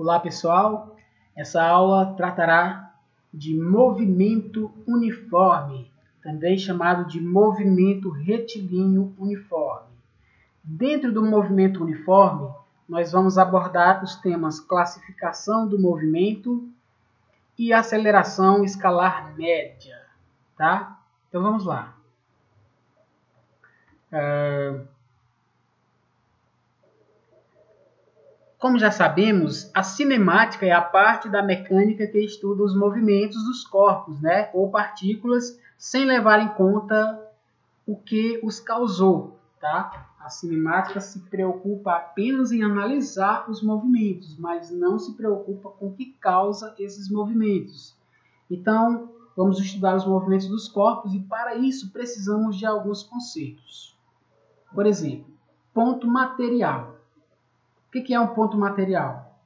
Olá pessoal, essa aula tratará de movimento uniforme, também chamado de movimento retilíneo uniforme. Dentro do movimento uniforme, nós vamos abordar os temas classificação do movimento e aceleração escalar média, tá? Então vamos lá. Como já sabemos, a cinemática é a parte da mecânica que estuda os movimentos dos corpos, né, ou partículas, sem levar em conta o que os causou, tá? A cinemática se preocupa apenas em analisar os movimentos, mas não se preocupa com o que causa esses movimentos. Então, vamos estudar os movimentos dos corpos e para isso precisamos de alguns conceitos. Por exemplo, ponto material. O que é um ponto material?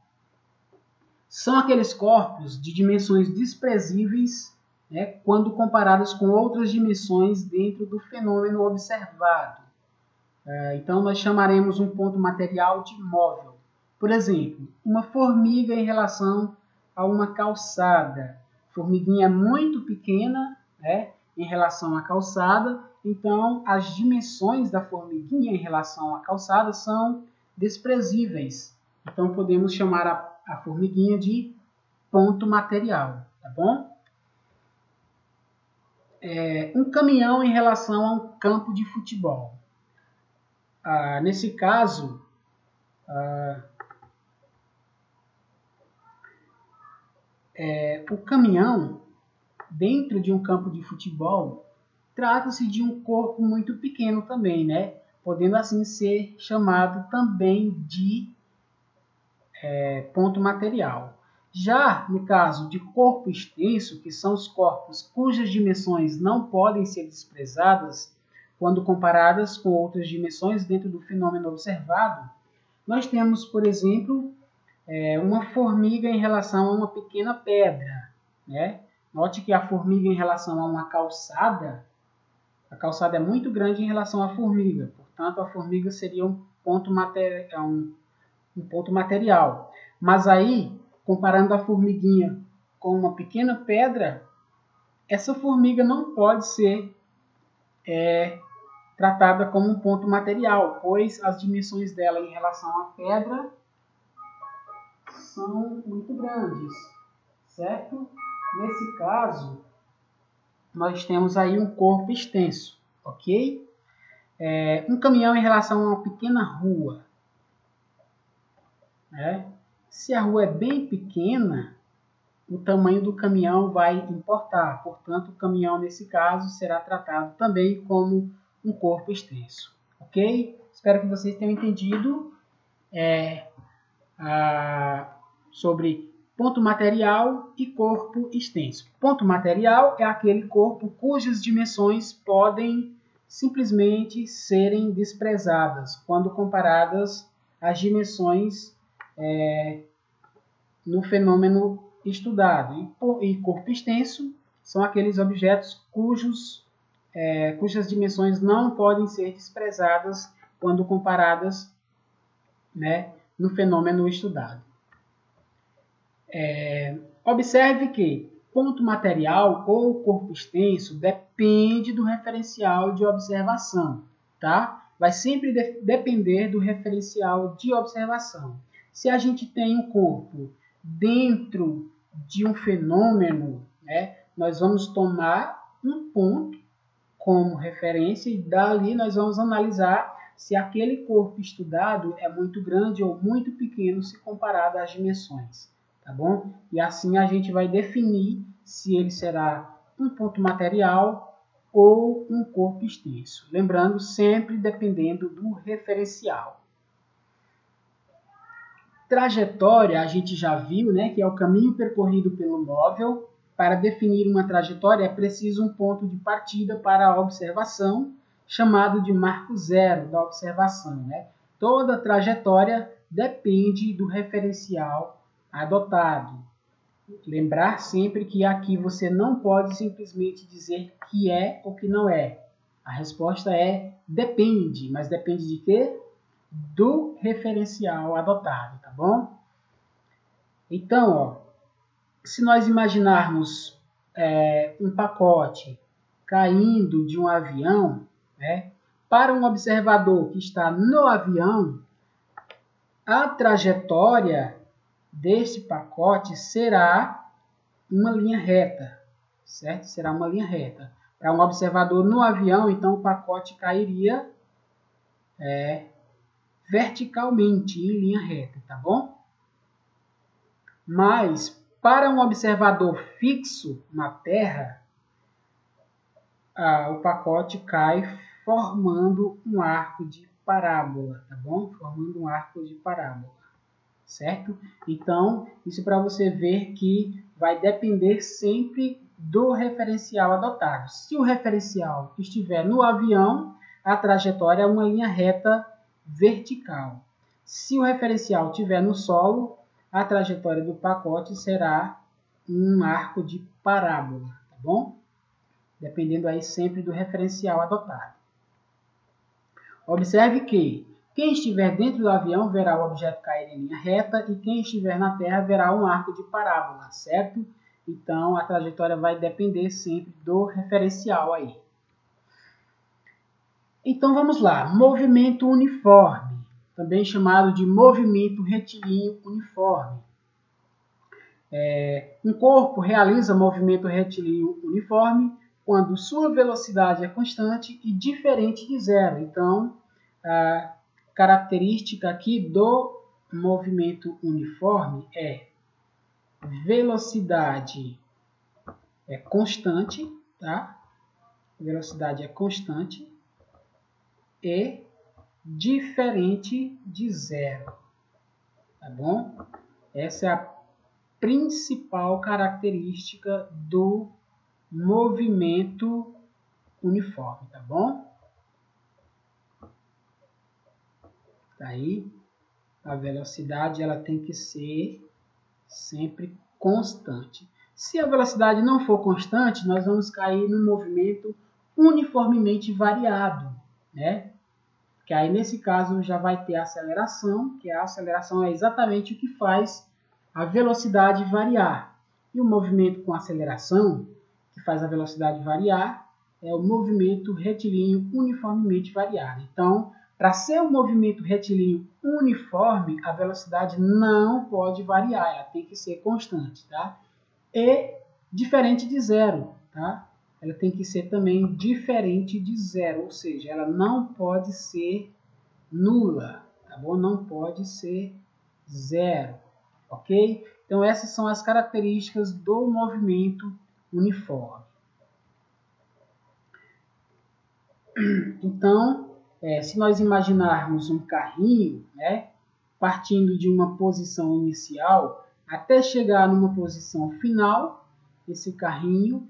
São aqueles corpos de dimensões desprezíveis, né, quando comparados com outras dimensões dentro do fenômeno observado. Então, nós chamaremos um ponto material de móvel. Por exemplo, uma formiga em relação a uma calçada. A formiguinha é muito pequena, né, em relação à calçada, então as dimensões da formiguinha em relação à calçada são desprezíveis. Então, podemos chamar a formiguinha de ponto material, tá bom? Um caminhão em relação a um campo de futebol. Nesse caso, o caminhão, dentro de um campo de futebol, trata-se de um corpo muito pequeno também, né? Podendo assim ser chamado também de ponto material. Já no caso de corpo extenso, que são os corpos cujas dimensões não podem ser desprezadas quando comparadas com outras dimensões dentro do fenômeno observado, nós temos, por exemplo, uma formiga em relação a uma pequena pedra, né? Note que a formiga em relação a uma calçada, a calçada é muito grande em relação à formiga, portanto a formiga seria um ponto material. Mas aí, comparando a formiguinha com uma pequena pedra, essa formiga não pode ser tratada como um ponto material, pois as dimensões dela em relação à pedra são muito grandes, certo? Nesse caso, nós temos aí um corpo extenso, ok? Um caminhão em relação a uma pequena rua. Se a rua é bem pequena, o tamanho do caminhão vai importar. Portanto, o caminhão, nesse caso, será tratado também como um corpo extenso. Ok? Espero que vocês tenham entendido sobre ponto material e corpo extenso. Ponto material é aquele corpo cujas dimensões podem simplesmente serem desprezadas quando comparadas às dimensões no fenômeno estudado. E corpo extenso são aqueles objetos cujas dimensões não podem ser desprezadas quando comparadas, né, no fenômeno estudado. Observe que ponto material ou corpo extenso depende do referencial de observação, tá? Vai sempre depender do referencial de observação. Se a gente tem um corpo dentro de um fenômeno, né, nós vamos tomar um ponto como referência e dali nós vamos analisar se aquele corpo estudado é muito grande ou muito pequeno se comparado às dimensões, tá bom? E assim a gente vai definir se ele será um ponto material ou um corpo extenso. Lembrando, sempre dependendo do referencial. Trajetória, a gente já viu, né, que é o caminho percorrido pelo móvel. Para definir uma trajetória é preciso um ponto de partida para a observação, chamado de marco zero da observação, né? Toda trajetória depende do referencial adotado. Lembrar sempre que aqui você não pode simplesmente dizer que é ou que não é. A resposta é depende, mas depende de quê? Do referencial adotado, tá bom? Então, ó, se nós imaginarmos um pacote caindo de um avião, né, para um observador que está no avião, a trajetória desse pacote será uma linha reta, certo? Será uma linha reta. Para um observador no avião, então o pacote cairia verticalmente, em linha reta, tá bom? Mas para um observador fixo na Terra, o pacote cai formando um arco de parábola, tá bom? Formando um arco de parábola, certo? Então, isso para você ver que vai depender sempre do referencial adotado. Se o referencial estiver no avião, a trajetória é uma linha reta vertical. Se o referencial estiver no solo, a trajetória do pacote será um arco de parábola, tá bom? Dependendo aí sempre do referencial adotado. Observe que quem estiver dentro do avião verá o objeto cair em linha reta e quem estiver na Terra verá um arco de parábola, certo? Então, a trajetória vai depender sempre do referencial aí. Então, vamos lá. Movimento uniforme, também chamado de movimento retilíneo uniforme. Um corpo realiza movimento retilíneo uniforme quando sua velocidade é constante e diferente de zero. Então, a característica aqui do movimento uniforme é velocidade é constante, tá? Velocidade é constante e diferente de zero, tá bom? Essa é a principal característica do movimento uniforme, tá bom? Tá aí, a velocidade ela tem que ser sempre constante. Se a velocidade não for constante, nós vamos cair no movimento uniformemente variado, né? Que aí nesse caso já vai ter a aceleração, que a aceleração é exatamente o que faz a velocidade variar. E o movimento com aceleração, que faz a velocidade variar, é o movimento retilíneo uniformemente variado. Então, para ser um movimento retilíneo uniforme, a velocidade não pode variar, ela tem que ser constante, tá? E diferente de zero, tá? Ela tem que ser também diferente de zero, ou seja, ela não pode ser nula, tá bom? Não pode ser zero, ok? Então, essas são as características do movimento uniforme. Então, se nós imaginarmos um carrinho, né, partindo de uma posição inicial até chegar numa posição final, esse carrinho,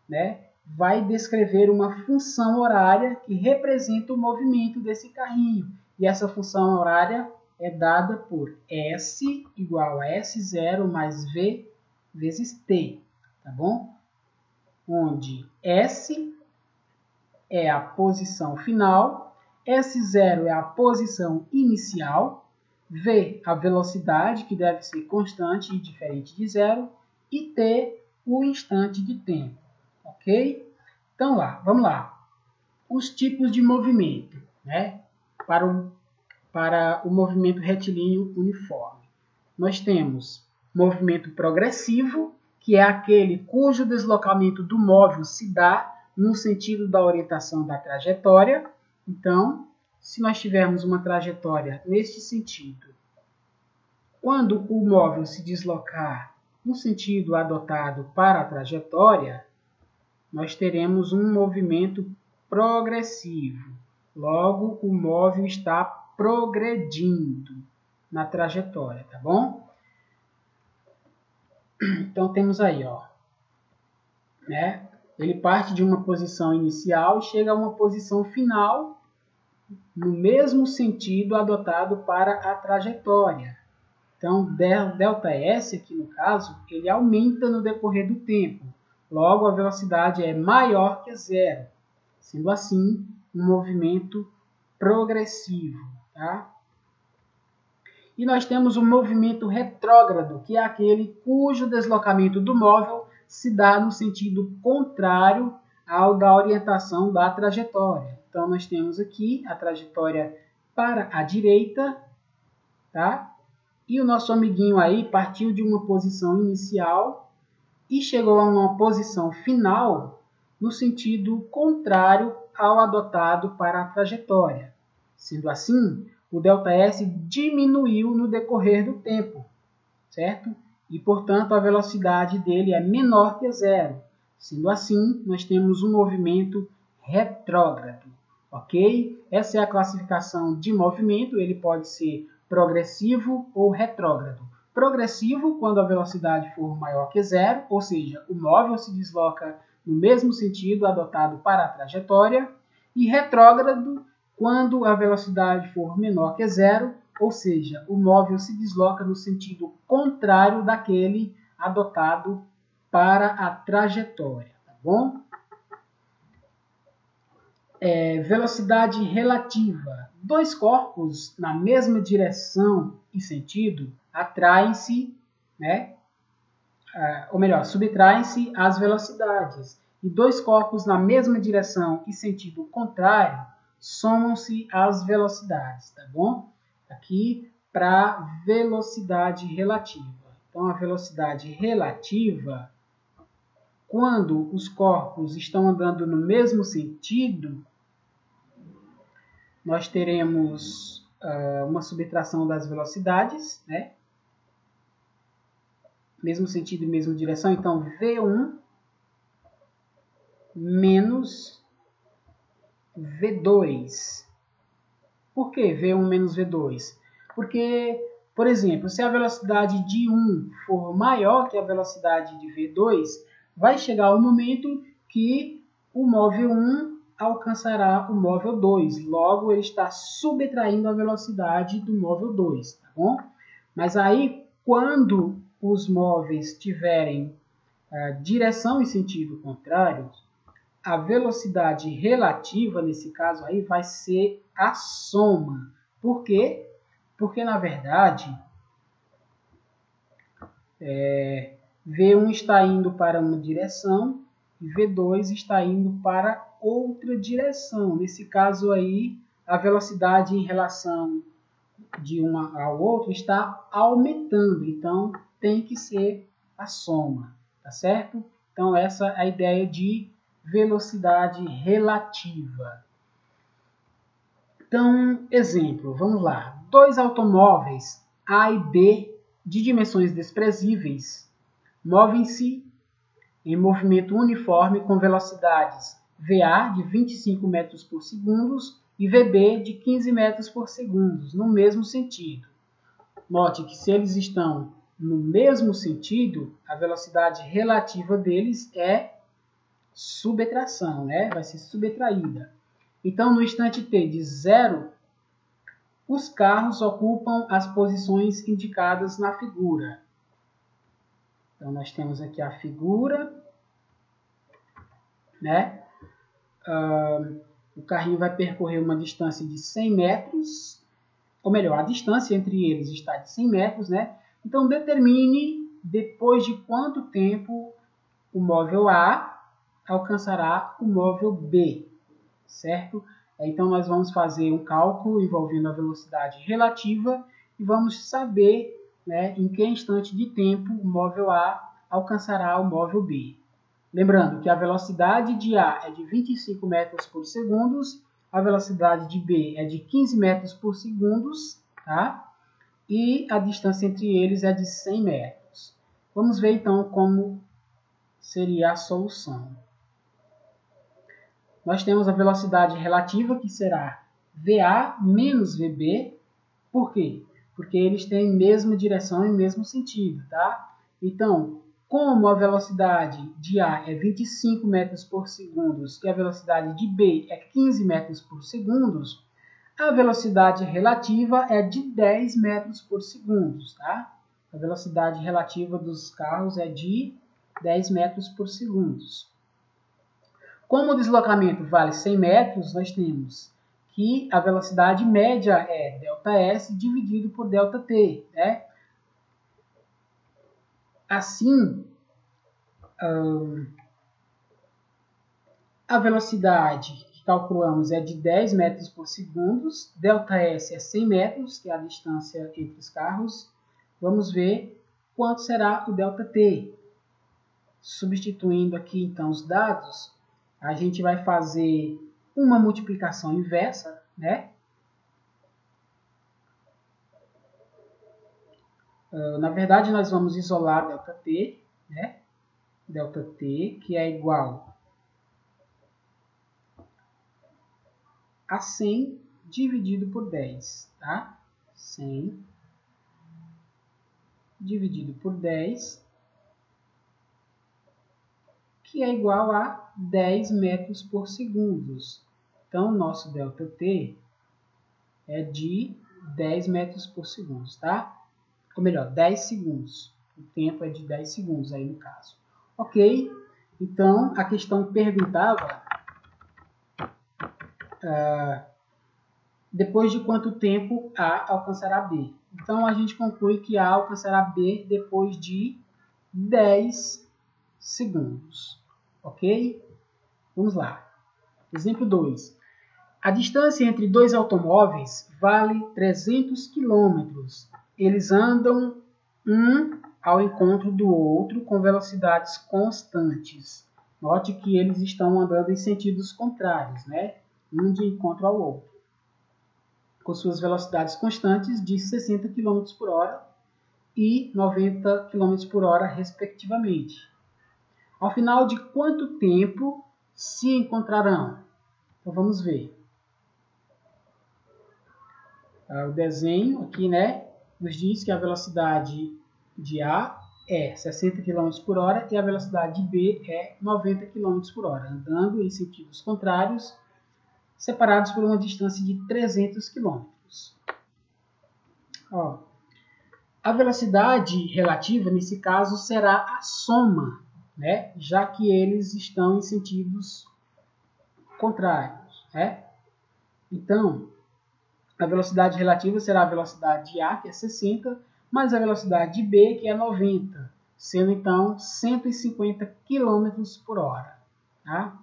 né, vai descrever uma função horária que representa o movimento desse carrinho. E essa função horária é dada por S igual a S0 mais V vezes T, tá bom? Onde S é a posição final, S0 é a posição inicial, V a velocidade, que deve ser constante e diferente de zero, e T o instante de tempo, ok? Então vamos lá. Os tipos de movimento, né? Para o movimento retilíneo uniforme. Nós temos movimento progressivo, que é aquele cujo deslocamento do móvel se dá no sentido da orientação da trajetória. Então, se nós tivermos uma trajetória neste sentido, quando o móvel se deslocar no sentido adotado para a trajetória, nós teremos um movimento progressivo. Logo, o móvel está progredindo na trajetória, tá bom? Então, temos aí, ó, né? Ele parte de uma posição inicial e chega a uma posição final no mesmo sentido adotado para a trajetória. Então, ΔS, aqui no caso, ele aumenta no decorrer do tempo. Logo, a velocidade é maior que zero. Sendo assim, um movimento progressivo, tá? E nós temos o movimento retrógrado, que é aquele cujo deslocamento do móvel se dá no sentido contrário ao da orientação da trajetória. Então, nós temos aqui a trajetória para a direita, tá? E o nosso amiguinho aí partiu de uma posição inicial e chegou a uma posição final no sentido contrário ao adotado para a trajetória. Sendo assim, o ΔS diminuiu no decorrer do tempo, certo? E, portanto, a velocidade dele é menor que zero. Sendo assim, nós temos um movimento retrógrado, ok? Essa é a classificação de movimento, ele pode ser progressivo ou retrógrado. Progressivo, quando a velocidade for maior que zero, ou seja, o móvel se desloca no mesmo sentido adotado para a trajetória, e retrógrado, quando a velocidade for menor que zero, ou seja, o móvel se desloca no sentido contrário daquele adotado para a trajetória, tá bom? Velocidade relativa. Dois corpos na mesma direção e sentido atraem-se, né? Ou melhor, subtraem-se as velocidades. E dois corpos na mesma direção e sentido contrário somam-se as velocidades, tá bom? Aqui para velocidade relativa. Então, a velocidade relativa, quando os corpos estão andando no mesmo sentido, nós teremos uma subtração das velocidades, né? Mesmo sentido e mesma direção, então V1 menos V2. Por que V1 menos V2? Porque, por exemplo, se a velocidade de 1 for maior que a velocidade de V2, vai chegar o momento que o móvel 1 alcançará o móvel 2. Logo, ele está subtraindo a velocidade do móvel 2, tá bom? Mas aí, quando os móveis tiverem direção e sentido contrário, a velocidade relativa, nesse caso aí, vai ser a soma. Por quê? Porque, na verdade, V1 está indo para uma direção e V2 está indo para outra direção. Nesse caso aí, a velocidade em relação de uma ao outro está aumentando. Então, tem que ser a soma, tá certo? Então, essa é a ideia de velocidade relativa. Então, exemplo, vamos lá. Dois automóveis A e B de dimensões desprezíveis movem-se em movimento uniforme com velocidades VA de 25 metros por segundo e VB de 15 metros por segundo, no mesmo sentido. Note que se eles estão no mesmo sentido, a velocidade relativa deles é subtração, né? Vai ser subtraída. Então, no instante t de 0, os carros ocupam as posições indicadas na figura. Então, nós temos aqui a figura, né? O carrinho vai percorrer uma distância de 100 metros, ou melhor, a distância entre eles está de 100 metros, né? Então, determine depois de quanto tempo o móvel A alcançará o móvel B, certo? Então, nós vamos fazer um cálculo envolvendo a velocidade relativa e vamos saber, né, em que instante de tempo o móvel A alcançará o móvel B. Lembrando que a velocidade de A é de 25 metros por segundo, a velocidade de B é de 15 metros por segundo, tá? E a distância entre eles é de 100 metros. Vamos ver então como seria a solução. Nós temos a velocidade relativa, que será VA menos VB. Por quê? Porque eles têm mesma direção e mesmo sentido, tá? Então, como a velocidade de A é 25 metros por segundo e a velocidade de B é 15 metros por segundo, a velocidade relativa é de 10 metros por segundo, tá? A velocidade relativa dos carros é de 10 metros por segundo. Como o deslocamento vale 100 metros, nós temos que a velocidade média é ΔS dividido por ΔT, né? Assim, a velocidade que calculamos é de 10 metros por segundo, ΔS é 100 metros, que é a distância entre os carros. Vamos ver quanto será o ΔT. Substituindo aqui, então, os dados, a gente vai fazer uma multiplicação inversa, né? Na verdade, nós vamos isolar ΔT, né? ΔT, que é igual a 100 dividido por 10, tá? 100 dividido por 10, que é igual a 10 metros por segundo. Então, nosso ΔT é de 10 metros por segundo, tá? Ou melhor, 10 segundos. O tempo é de 10 segundos aí no caso. Ok? Então, a questão perguntava depois de quanto tempo A alcançará B. Então, a gente conclui que A alcançará B depois de 10 segundos. Ok? Vamos lá. Exemplo 2. A distância entre dois automóveis vale 300 km. Eles andam um ao encontro do outro com velocidades constantes. Note que eles estão andando em sentidos contrários, né? Um de encontro ao outro, com suas velocidades constantes de 60 km por hora e 90 km por hora, respectivamente. Ao final de quanto tempo se encontrarão? Então vamos ver. O desenho aqui, né, nos diz que a velocidade de A é 60 km por hora e a velocidade de B é 90 km por hora, andando em sentidos contrários, separados por uma distância de 300 km. A velocidade relativa, nesse caso, será a soma, né, já que eles estão em sentidos contrários, né? Então, a velocidade relativa será a velocidade de A, que é 60, mais a velocidade de B, que é 90, sendo então 150 km por hora. Tá?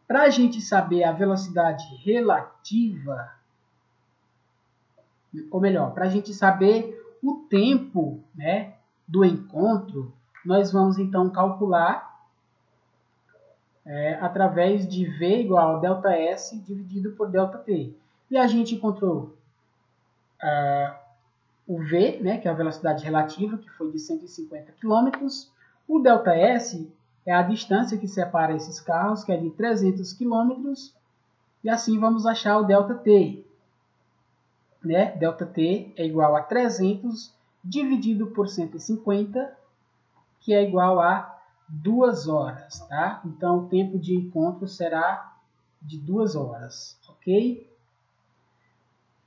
Para a gente saber a velocidade relativa, ou melhor, para a gente saber o tempo, né, do encontro, nós vamos então calcular através de V igual a ΔS dividido por ΔT. E a gente encontrou o V, né, que é a velocidade relativa, que foi de 150 km. O ΔS é a distância que separa esses carros, que é de 300 km. E assim vamos achar o ΔT. Né? ΔT é igual a 300 dividido por 150, que é igual a 2 horas, tá? Então, o tempo de encontro será de 2 horas, ok?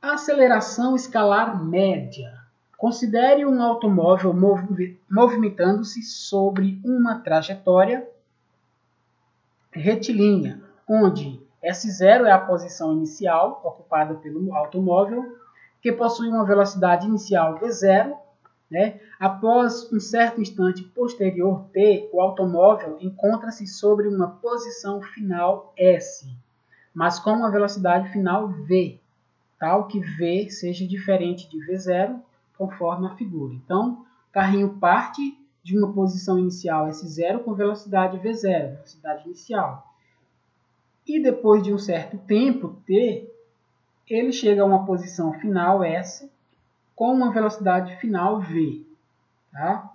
Aceleração escalar média. Considere um automóvel movimentando-se sobre uma trajetória retilínea, onde S0 é a posição inicial ocupada pelo automóvel, que possui uma velocidade inicial V0, né? Após um certo instante posterior T, o automóvel encontra-se sobre uma posição final S, mas com uma velocidade final V, tal que V seja diferente de V0, conforme a figura. Então, o carrinho parte de uma posição inicial S0 com velocidade V0, velocidade inicial. E depois de um certo tempo, T, ele chega a uma posição final S com uma velocidade final V. Tá?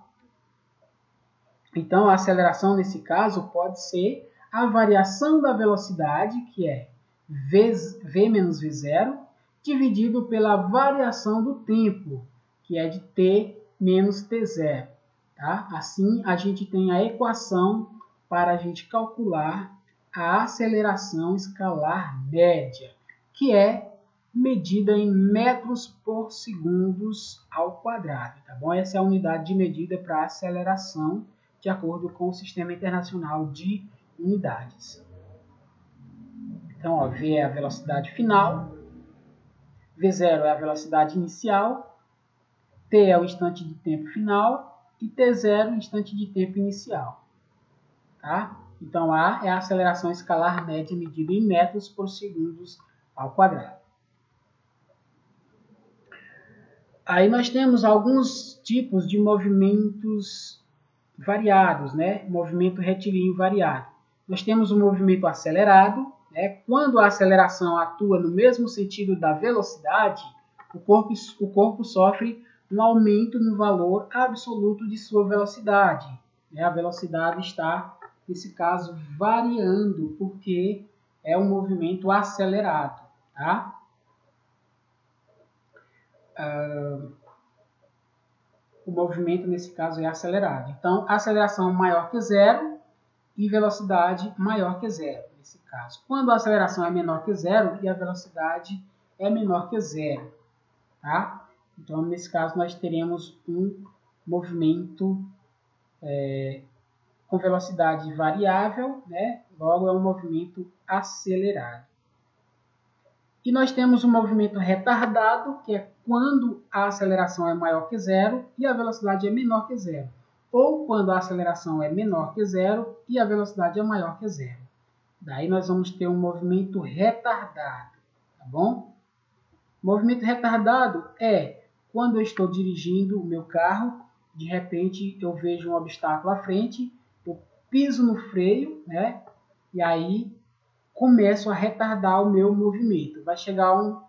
Então, a aceleração nesse caso pode ser a variação da velocidade, que é V menos V0, dividido pela variação do tempo, que é de T menos T0. Tá? Assim, a gente tem a equação para a gente calcular a aceleração escalar média, que é medida em metros por segundos ao quadrado. Tá bom? Essa é a unidade de medida para aceleração, de acordo com o Sistema Internacional de Unidades. Então, ó, V é a velocidade final, V0 é a velocidade inicial, T é o instante de tempo final e T0 é o instante de tempo inicial. Tá? Então, A é a aceleração escalar média medida em metros por segundos ao quadrado. Aí nós temos alguns tipos de movimentos variados, né? Movimento retilíneo variado. Nós temos o movimento acelerado, né? Quando a aceleração atua no mesmo sentido da velocidade, o corpo sofre um aumento no valor absoluto de sua velocidade. Né? A velocidade está, nesse caso, variando, porque é um movimento acelerado. Tá? O movimento, nesse caso, é acelerado. Então, aceleração maior que zero e velocidade maior que zero, nesse caso. Quando a aceleração é menor que zero e a velocidade é menor que zero. Tá? Então, nesse caso, nós teremos um movimento com velocidade variável, né? Logo, é um movimento acelerado. E nós temos um movimento retardado, que é quando a aceleração é maior que zero e a velocidade é menor que zero. Ou quando a aceleração é menor que zero e a velocidade é maior que zero. Daí nós vamos ter um movimento retardado, tá bom? Movimento retardado é quando eu estou dirigindo o meu carro, de repente eu vejo um obstáculo à frente, eu piso no freio, né? E aí começo a retardar o meu movimento. Vai chegar um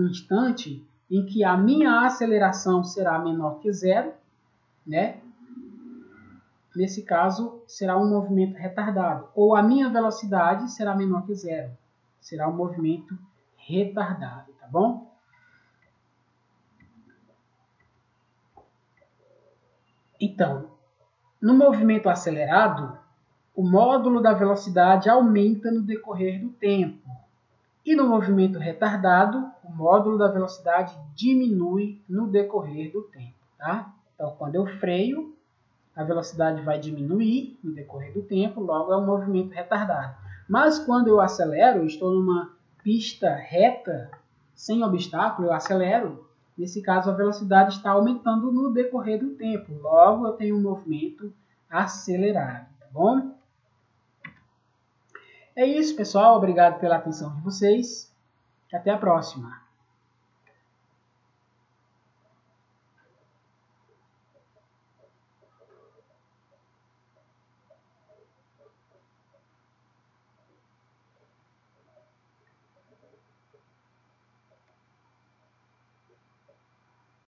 instante em que a minha aceleração será menor que zero, né? Nesse caso, será um movimento retardado. Ou a minha velocidade será menor que zero. Será um movimento retardado, tá bom? Então, no movimento acelerado, o módulo da velocidade aumenta no decorrer do tempo. E no movimento retardado, o módulo da velocidade diminui no decorrer do tempo. Tá? Então, quando eu freio, a velocidade vai diminuir no decorrer do tempo, logo é um movimento retardado. Mas quando eu acelero, eu estou numa pista reta, sem obstáculo, eu acelero. Nesse caso, a velocidade está aumentando no decorrer do tempo. Logo, eu tenho um movimento acelerado. Tá bom? É isso, pessoal. Obrigado pela atenção de vocês. Até a próxima.